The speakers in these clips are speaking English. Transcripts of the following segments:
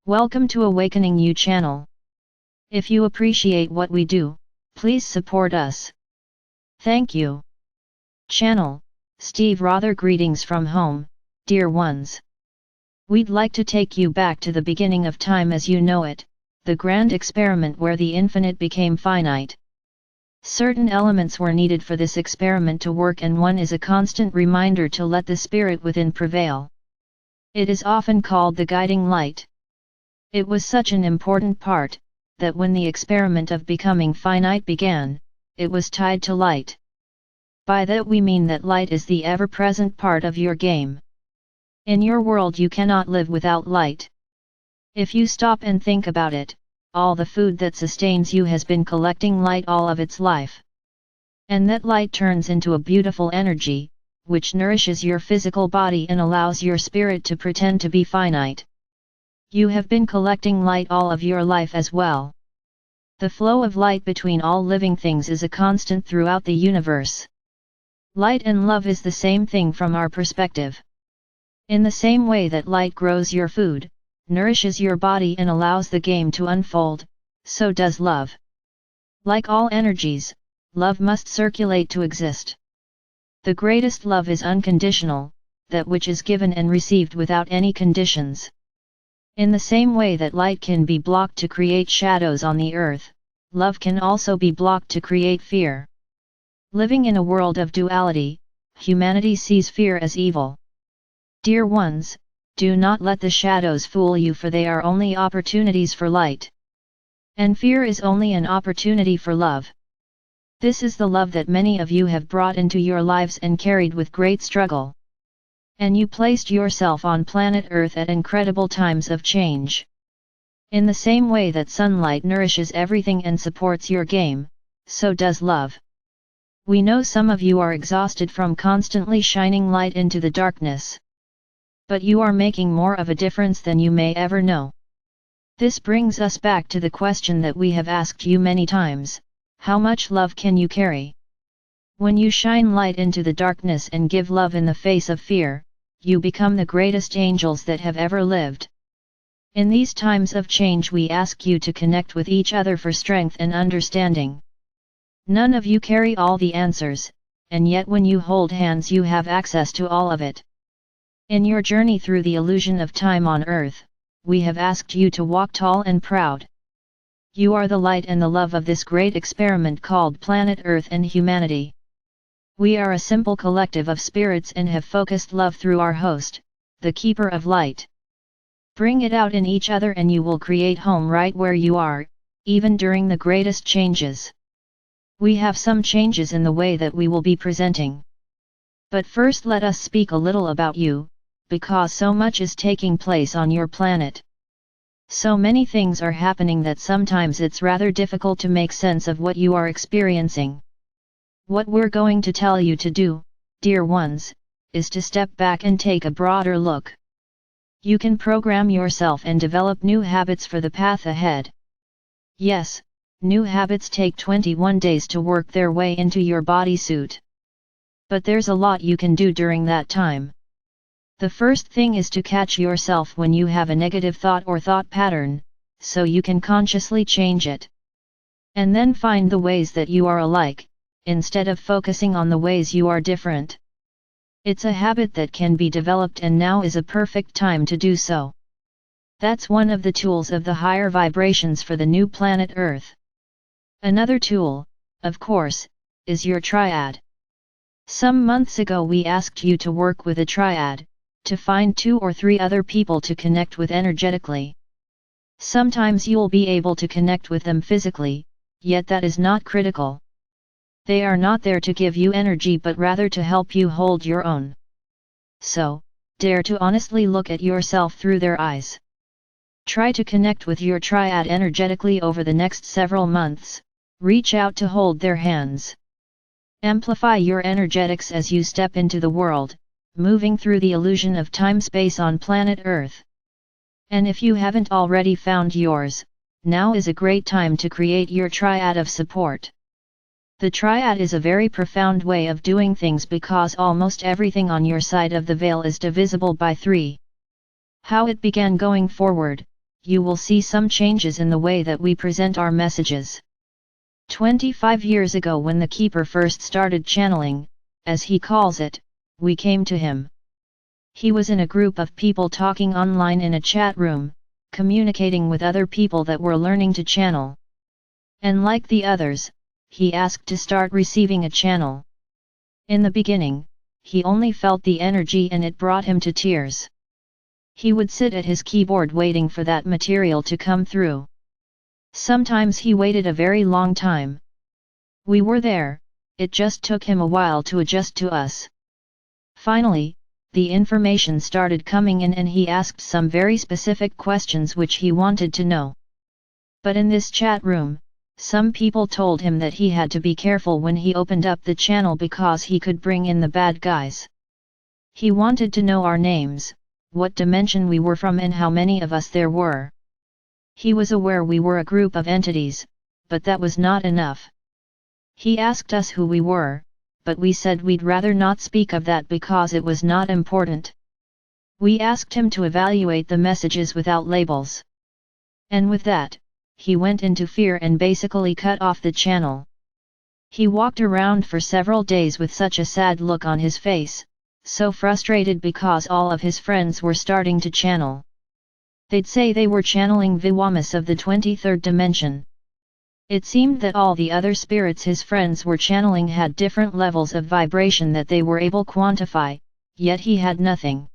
Welcome to Awakening You channel. If you appreciate what we do, please support us. Thank you. Channel, Steve Rother. Greetings from home, dear ones. We'd like to take you back to the beginning of time as you know it, the grand experiment where the infinite became finite. Certain elements were needed for this experiment to work, and one is a constant reminder to let the spirit within prevail. It is often called the guiding light. It was such an important part, that when the experiment of becoming finite began, it was tied to light. By that we mean that light is the ever-present part of your game. In your world you cannot live without light. If you stop and think about it, all the food that sustains you has been collecting light all of its life. And that light turns into a beautiful energy, which nourishes your physical body and allows your spirit to pretend to be finite. You have been collecting light all of your life as well. The flow of light between all living things is a constant throughout the universe. Light and love is the same thing from our perspective. In the same way that light grows your food, nourishes your body and allows the game to unfold, so does love. Like all energies, love must circulate to exist. The greatest love is unconditional, that which is given and received without any conditions. In the same way that light can be blocked to create shadows on the earth, love can also be blocked to create fear. Living in a world of duality, humanity sees fear as evil. Dear ones, do not let the shadows fool you, for they are only opportunities for light. And fear is only an opportunity for love. This is the love that many of you have brought into your lives and carried with great struggle. And you placed yourself on planet Earth at incredible times of change. In the same way that sunlight nourishes everything and supports your game, so does love. We know some of you are exhausted from constantly shining light into the darkness. But you are making more of a difference than you may ever know. This brings us back to the question that we have asked you many times: how much love can you carry? When you shine light into the darkness and give love in the face of fear, you become the greatest angels that have ever lived. In these times of change we ask you to connect with each other for strength and understanding. None of you carry all the answers, and yet when you hold hands you have access to all of it. In your journey through the illusion of time on earth, we have asked you to walk tall and proud. You are the light and the love of this great experiment called planet Earth and humanity. We are a simple collective of spirits and have focused love through our host, the keeper of light. Bring it out in each other and you will create home right where you are, even during the greatest changes. We have some changes in the way that we will be presenting. But first let us speak a little about you, because so much is taking place on your planet. So many things are happening that sometimes it's rather difficult to make sense of what you are experiencing. What we're going to tell you to do, dear ones, is to step back and take a broader look. You can program yourself and develop new habits for the path ahead. Yes, new habits take 21 days to work their way into your bodysuit. But there's a lot you can do during that time. The first thing is to catch yourself when you have a negative thought or thought pattern, so you can consciously change it. And then find the ways that you are alike, instead of focusing on the ways you are different. It's a habit that can be developed, and now is a perfect time to do so. That's one of the tools of the higher vibrations for the new planet Earth. Another tool, of course, is your triad. Some months ago we asked you to work with a triad, to find 2 or 3 other people to connect with energetically. Sometimes you'll be able to connect with them physically, yet that is not critical. They are not there to give you energy but rather to help you hold your own. So, dare to honestly look at yourself through their eyes. Try to connect with your triad energetically over the next several months, reach out to hold their hands. Amplify your energetics as you step into the world, moving through the illusion of time-space on planet Earth. And if you haven't already found yours, now is a great time to create your triad of support. The triad is a very profound way of doing things because almost everything on your side of the veil is divisible by 3. How it began going forward, you will see some changes in the way that we present our messages. 25 years ago, when the keeper first started channeling, as he calls it, we came to him. He was in a group of people talking online in a chat room, communicating with other people that were learning to channel. And like the others, he asked to start receiving a channel. In the beginning, he only felt the energy and it brought him to tears. He would sit at his keyboard waiting for that material to come through. Sometimes he waited a very long time. We were there, it just took him a while to adjust to us. Finally, the information started coming in and he asked some very specific questions which he wanted to know. But in this chat room, some people told him that he had to be careful when he opened up the channel because he could bring in the bad guys. He wanted to know our names, what dimension we were from and how many of us there were. He was aware we were a group of entities, but that was not enough. He asked us who we were, but we said we'd rather not speak of that because it was not important. We asked him to evaluate the messages without labels. And with that, he went into fear and basically cut off the channel. He walked around for several days with such a sad look on his face, so frustrated because all of his friends were starting to channel. They'd say they were channeling Viwamas of the 23rd dimension. It seemed that all the other spirits his friends were channeling had different levels of vibration that they were able to quantify, yet he had nothing.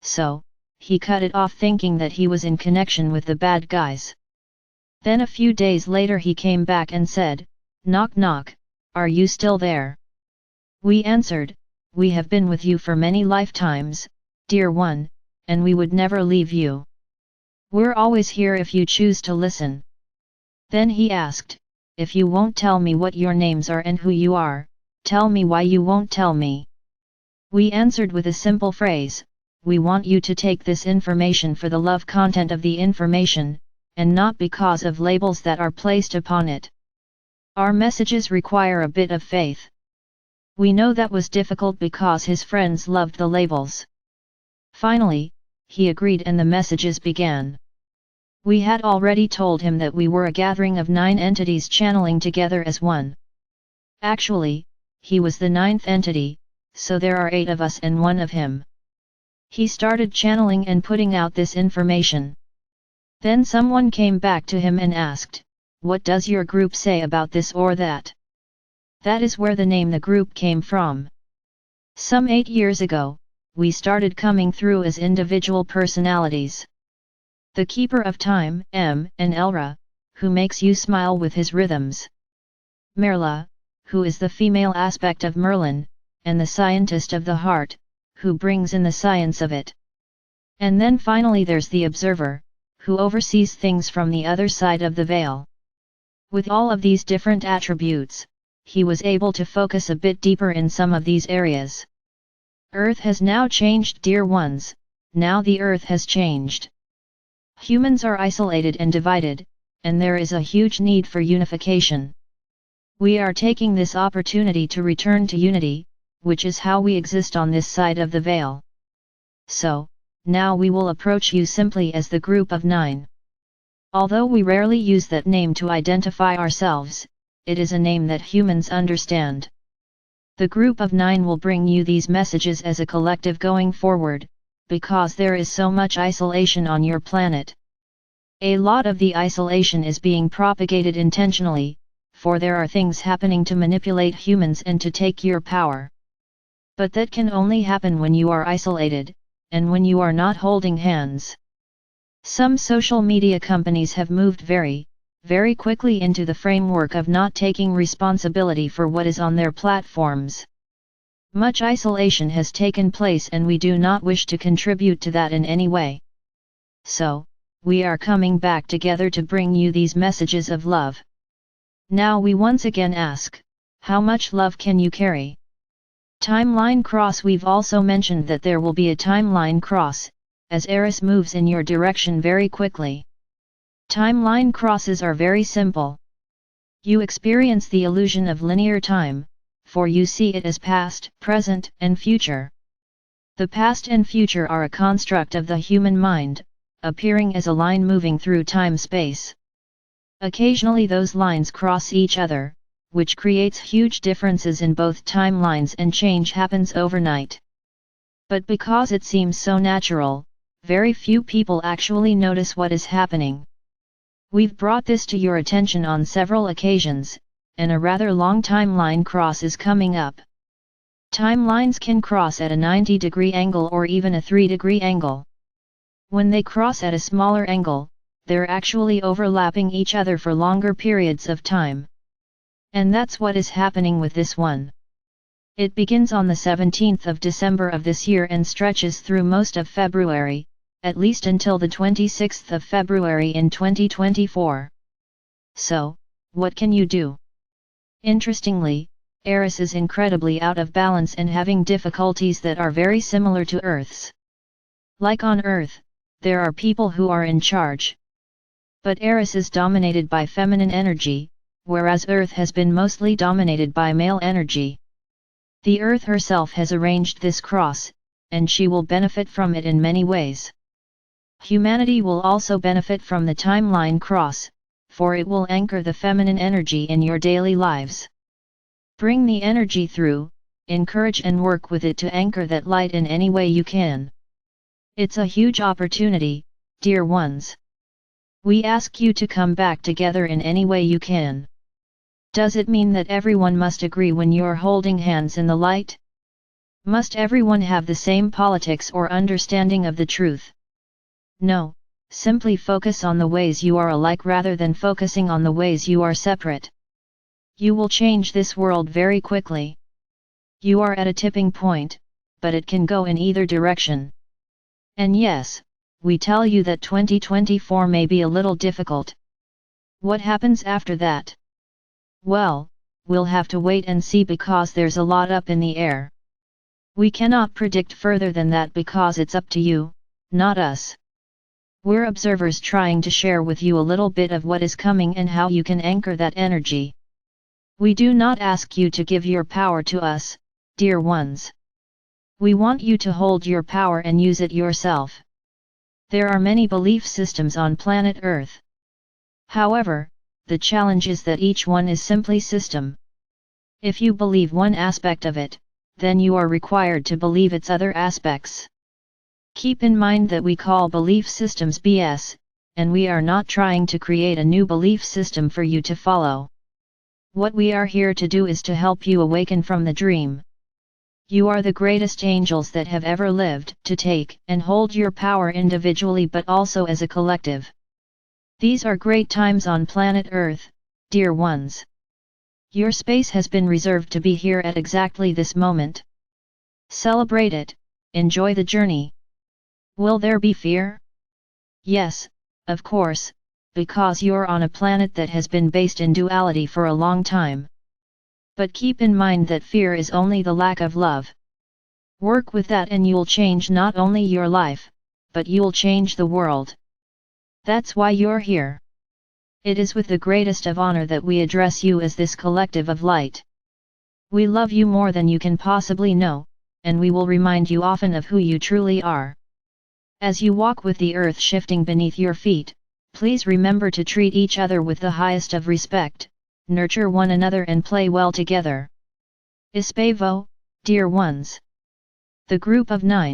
So, he cut it off thinking that he was in connection with the bad guys. Then a few days later he came back and said, "Knock knock, are you still there?" We answered, "We have been with you for many lifetimes, dear one, and we would never leave you. We're always here if you choose to listen." Then he asked, "If you won't tell me what your names are and who you are, tell me why you won't tell me." We answered with a simple phrase, "We want you to take this information for the love content of the information, and not because of labels that are placed upon it. Our messages require a bit of faith." We know that was difficult because his friends loved the labels. Finally, he agreed and the messages began. We had already told him that we were a gathering of 9 entities channeling together as one. Actually, he was the 9th entity, so there are 8 of us and 1 of him. He started channeling and putting out this information. Then someone came back to him and asked, "What does your group say about this or that?" That is where the name the group came from. Some 8 years ago, we started coming through as individual personalities. The Keeper of Time, M, and Elra, who makes you smile with his rhythms. Merla, who is the female aspect of Merlin, and the Scientist of the Heart, who brings in the science of it. And then finally there's the Observer, who oversees things from the other side of the veil. With all of these different attributes, he was able to focus a bit deeper in some of these areas. Earth has now changed, dear ones, now the Earth has changed. Humans are isolated and divided, and there is a huge need for unification. We are taking this opportunity to return to unity, which is how we exist on this side of the veil. So, now we will approach you simply as the group of 9. Although we rarely use that name to identify ourselves, it is a name that humans understand. The group of 9 will bring you these messages as a collective going forward, because there is so much isolation on your planet. A lot of the isolation is being propagated intentionally, for there are things happening to manipulate humans and to take your power. But that can only happen when you are isolated, and when you are not holding hands. Some social media companies have moved very quickly into the framework of not taking responsibility for what is on their platforms. Much isolation has taken place and we do not wish to contribute to that in any way. So, we are coming back together to bring you these messages of love. Now we once again ask, how much love can you carry? Timeline cross. We've also mentioned that there will be a timeline cross, as Eris moves in your direction very quickly. Timeline crosses are very simple. You experience the illusion of linear time, for you see it as past, present, and future. The past and future are a construct of the human mind, appearing as a line moving through time-space. Occasionally those lines cross each other, which creates huge differences in both timelines, and change happens overnight. But because it seems so natural, very few people actually notice what is happening. We've brought this to your attention on several occasions, and a rather long timeline cross is coming up. Timelines can cross at a 90-degree angle or even a 3-degree angle. When they cross at a smaller angle, they're actually overlapping each other for longer periods of time. And that's what is happening with this one. It begins on the 17th of December of this year and stretches through most of February, at least until the 26th of February in 2024. So, what can you do? Interestingly, Eris is incredibly out of balance and having difficulties that are very similar to Earth's. Like on Earth, there are people who are in charge. But Eris is dominated by feminine energy, whereas Earth has been mostly dominated by male energy. The Earth herself has arranged this cross, and she will benefit from it in many ways. Humanity will also benefit from the timeline cross, for it will anchor the feminine energy in your daily lives. Bring the energy through, encourage and work with it to anchor that light in any way you can. It's a huge opportunity, dear ones. We ask you to come back together in any way you can. Does it mean that everyone must agree when you're holding hands in the light? Must everyone have the same politics or understanding of the truth? No, simply focus on the ways you are alike rather than focusing on the ways you are separate. You will change this world very quickly. You are at a tipping point, but it can go in either direction. And yes, we tell you that 2024 may be a little difficult. What happens after that? Well, we'll have to wait and see because there's a lot up in the air. We cannot predict further than that because it's up to you, not us. We're observers trying to share with you a little bit of what is coming and how you can anchor that energy. We do not ask you to give your power to us, dear ones. We want you to hold your power and use it yourself. There are many belief systems on planet Earth. However, the challenge is that each one is simply system. If you believe one aspect of it, then you are required to believe its other aspects. Keep in mind that we call belief systems BS, and we are not trying to create a new belief system for you to follow. What we are here to do is to help you awaken from the dream. You are the greatest angels that have ever lived, to take and hold your power individually but also as a collective. These are great times on planet Earth, dear ones. Your space has been reserved to be here at exactly this moment. Celebrate it, enjoy the journey. Will there be fear? Yes, of course, because you're on a planet that has been based in duality for a long time. But keep in mind that fear is only the lack of love. Work with that and you'll change not only your life, but you'll change the world. That's why you're here. It is with the greatest of honor that we address you as this collective of light. We love you more than you can possibly know, and we will remind you often of who you truly are. As you walk with the earth shifting beneath your feet, please remember to treat each other with the highest of respect, nurture one another and play well together. Ispevo, dear ones. The group of 9.